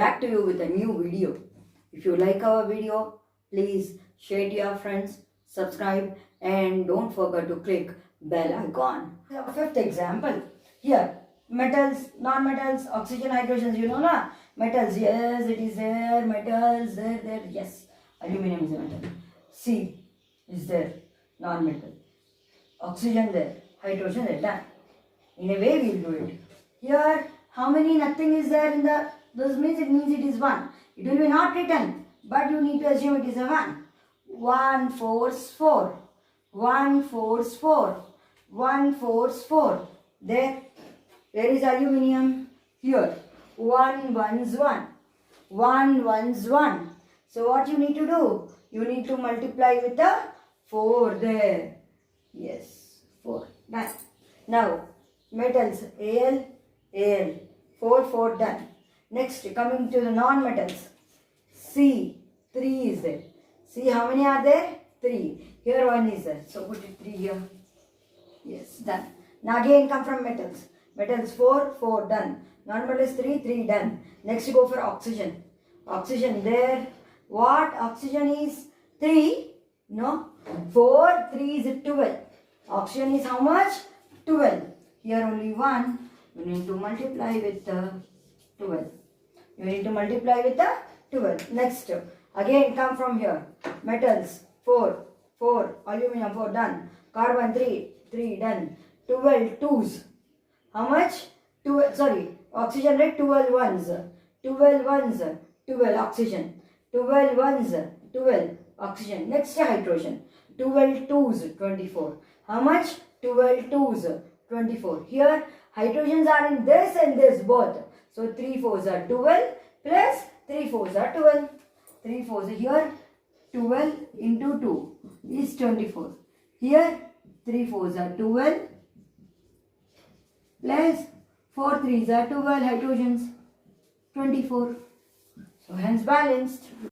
back to you with a new video. If you like our video, please share to your friends, subscribe, and don't forget to click bell icon. Fifth example. Here, metals, non-metals, oxygen, hydrogens, you know na? Metals, yes, it is there. Metals, there, yes. Aluminum is a metal. C is there, non-metal. Oxygen there, hydrogen there, done. In a way, we'll do it. Here, how many nothing is there in the, this means it is 1. It will be not written, but you need to assume it is a 1. 1 force 4. 1 force 4. 1 force 4. There is aluminium. Here, 1 ones 1. 1 ones 1. So what you need to do? You need to multiply with the 4 there. Yes, 4. Done. Now, metals, Al, 4, 4 done. Next, coming to the non-metals. C, 3 is there. See how many are there? 3. Here 1 is there. So put it 3 here. Yes, done. Now again come from metals. Metals 4, 4 done. Non-metals 3, 3 done. Next go for oxygen. Oxygen there. What? Oxygen is 3. No. 4, 3 is 12. Oxygen is how much? 12. Here only 1. You need to multiply with 12. You need to multiply with 12. Next. Again come from here. Metals 4, 4. Aluminum 4 done. Carbon 3, 3 done. 12 twos. How much? 12, sorry. Oxygen rate 12 ones. 12 ones. 12 oxygen. 12 ones. 12 oxygen. Next hydrogen. 12 twos. 24. How much? 12 twos. 24. Here hydrogens are in this and this both. So 3 fours are 12 plus 3 fours are 12. 3 fours here. 12 into 2 is 24. Here 3 fours are 12 plus 4 threes are 12 hydrogens. 24. So hence balanced.